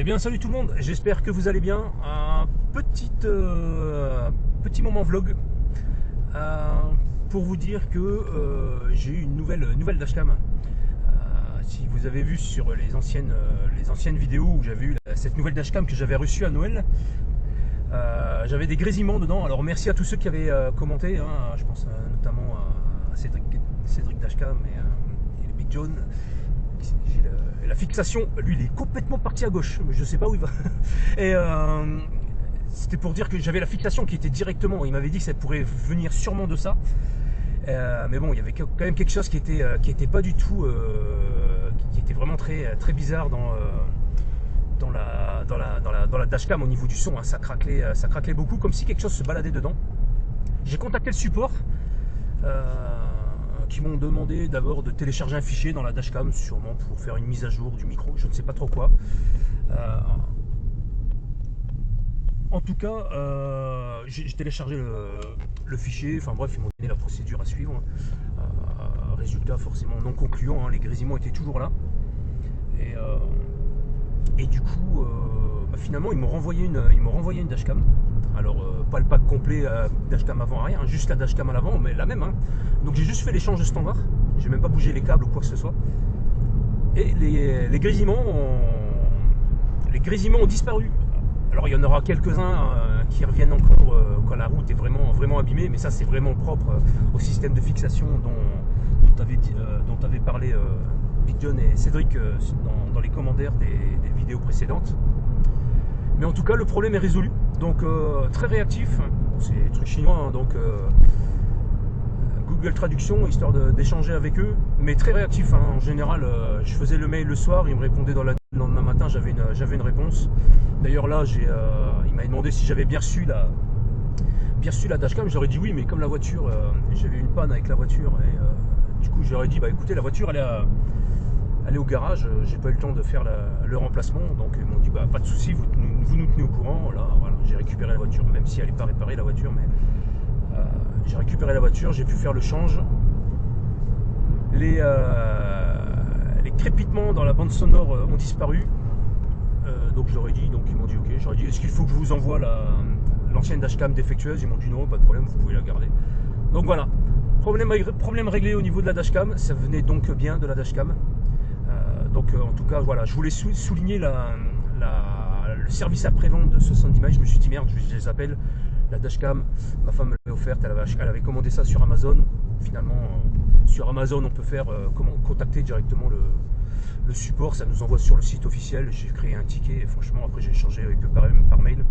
Eh bien salut tout le monde, j'espère que vous allez bien. Un petit moment vlog euh, pour vous dire que j'ai eu une nouvelle dashcam. Si vous avez vu sur les anciennes vidéos où j'avais eu cette nouvelle dashcam que j'avais reçue à Noël, j'avais des grésillements dedans. Alors merci à tous ceux qui avaient commenté, hein. Je pense notamment à Cédric Dashcam et le Big John. La fixation, lui il est complètement parti à gauche, mais je sais pas où il va. Et c'était pour dire que j'avais la fixation qui était directement, il m'avait dit que ça pourrait venir sûrement de ça. Mais bon, il y avait quand même quelque chose qui était pas du tout, qui était vraiment très bizarre dans la dashcam au niveau du son, hein. Ça craquelait beaucoup, comme si quelque chose se baladait dedans. J'ai contacté le support. Qui m'ont demandé d'abord de télécharger un fichier dans la dashcam, sûrement pour faire une mise à jour du micro, je ne sais pas trop quoi. En tout cas, j'ai téléchargé le fichier, enfin bref, ils m'ont donné la procédure à suivre. Résultat forcément non concluant, hein, les grésillements étaient toujours là. Et du coup, finalement, ils m'ont renvoyé une dashcam. Alors, pas le pack complet dashcam avant-arrière, hein, juste la dashcam à l'avant, mais la même. Hein. Donc j'ai juste fait l'échange standard, j'ai même pas bougé les câbles ou quoi que ce soit. Et les grésillements ont disparu. Alors il y en aura quelques-uns qui reviennent encore quand la route est vraiment abîmée, mais ça c'est vraiment propre au système de fixation dont avait parlé Big John et Cédric dans les commentaires des vidéos précédentes. Mais en tout cas le problème est résolu, donc très réactif. C'est des trucs chinois, hein, donc Google Traduction, histoire d'échanger avec eux, mais très réactif, hein. En général, je faisais le mail le soir, ils me répondaient dans le lendemain matin, j'avais une réponse. D'ailleurs là, il m'a demandé si j'avais bien reçu la dashcam, j'aurais dit oui, mais comme la voiture, j'avais une panne avec la voiture, et du coup j'aurais dit, bah écoutez, la voiture elle est au garage, j'ai pas eu le temps de faire le remplacement, donc ils m'ont dit, bah pas de souci, vous nous tenez au courant. Là, voilà, j'ai récupéré la voiture, même si elle n'est pas réparée la voiture, mais j'ai récupéré la voiture, j'ai pu faire le change. Les crépitements dans la bande sonore ont disparu. Donc je leur ai dit, donc ils m'ont dit ok, j'aurais dit est-ce qu'il faut que je vous envoie l'ancienne dashcam défectueuse? Ils m'ont dit non, pas de problème, vous pouvez la garder. Donc voilà, problème réglé au niveau de la dashcam, ça venait donc bien de la dashcam. Donc en tout cas voilà, je voulais souligner le service après-vente de 70 miles. Je me suis dit merde, je les appelle. La dashcam, ma femme me l'avait offerte, elle avait commandé ça sur Amazon. Finalement, sur Amazon, on peut contacter directement le support, ça nous envoie sur le site officiel. J'ai créé un ticket et franchement, après j'ai échangé avec eux par mail.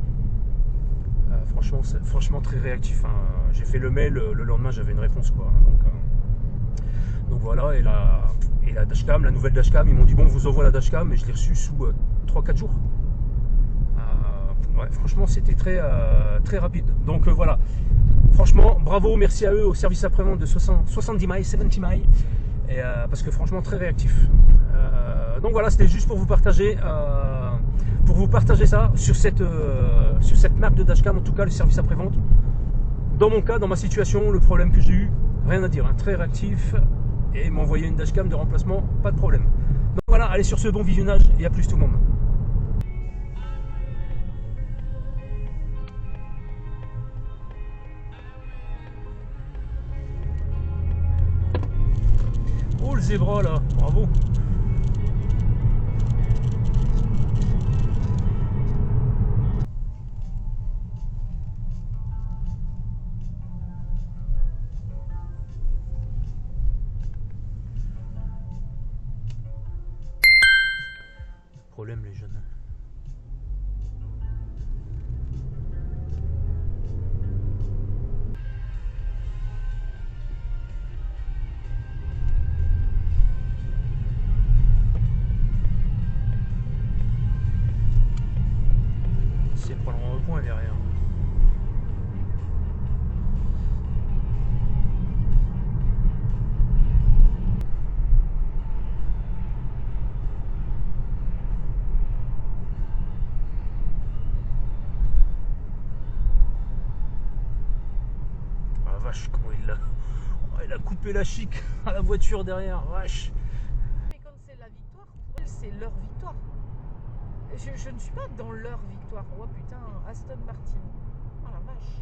Franchement très réactif, hein. J'ai fait le mail, le lendemain j'avais une réponse, quoi. Donc voilà, et la dashcam, la nouvelle dashcam, ils m'ont dit bon, on vous envoie la dashcam, et je l'ai reçue sous 3-4 jours. Ouais, franchement c'était très rapide, donc voilà, franchement bravo, merci à eux, au service après-vente de 70 miles, 70 miles, parce que franchement très réactif. Donc voilà, c'était juste pour vous partager ça sur cette marque de dashcam, en tout cas le service après-vente. Dans mon cas, dans ma situation, le problème que j'ai eu, rien à dire, hein, très réactif, et m'envoyer une dashcam de remplacement, pas de problème. Donc voilà, allez, sur ce, bon visionnage et à plus tout le monde. Oh le zébra là, bravo. Problème les jeunes. C'est pas le rond-point derrière. Ah la vache, comment il a coupé la chic à la voiture derrière, vache. Mais quand c'est la victoire, pour eux, c'est leur victoire. Je ne suis pas dans leur victoire. Oh putain, Aston Martin. Oh la vache.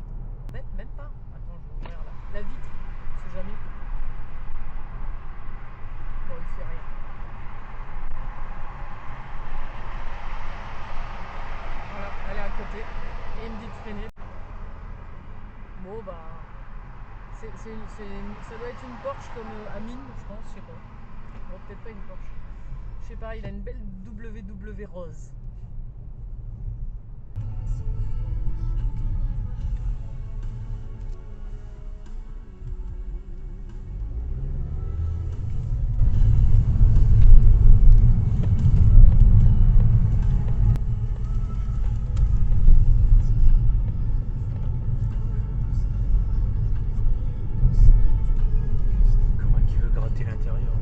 Même pas. Attends, je vais ouvrir la vitre. On sait jamais. Bon, il fait rien. Voilà, elle est à côté. Et il me dit de freiner. Bon bah. Ça doit être une Porsche comme Amine, je pense, je sais pas. Bon, peut-être pas une Porsche. Je sais pas, il a une belle WW rose. Comment il veut gratter l'intérieur?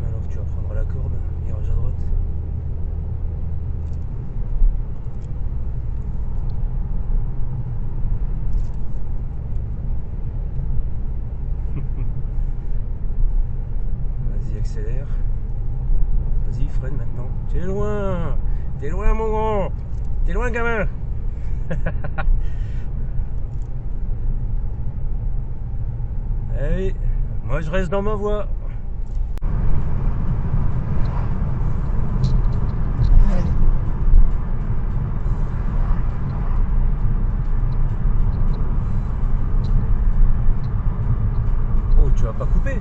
Alors tu vas prendre la corde, virage à droite. Vas-y, accélère. Vas-y, freine maintenant. T'es loin mon grand, t'es loin gamin. Allez, moi je reste dans ma voie. Oh, tu vas pas couper?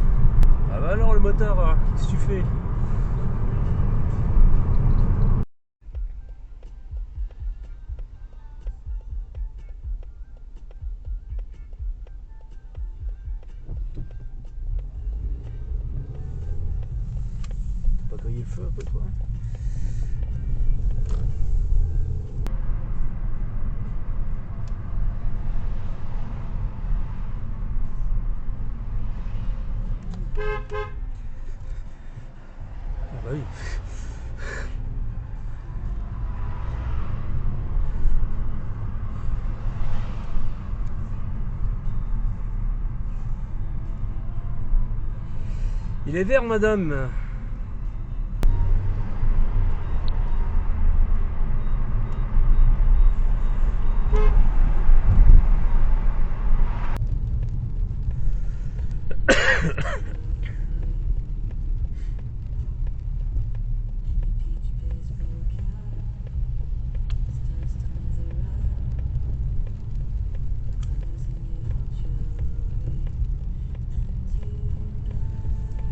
Ah bah alors le motard, qu'est-ce que tu fais? T'as pas grillé le feu un peu toi? Ah bah oui. Il est vert madame.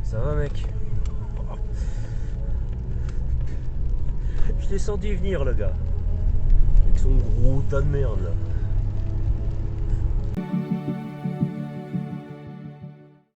Ça va mec? Je l'ai senti venir le gars. Avec son gros tas de merde là.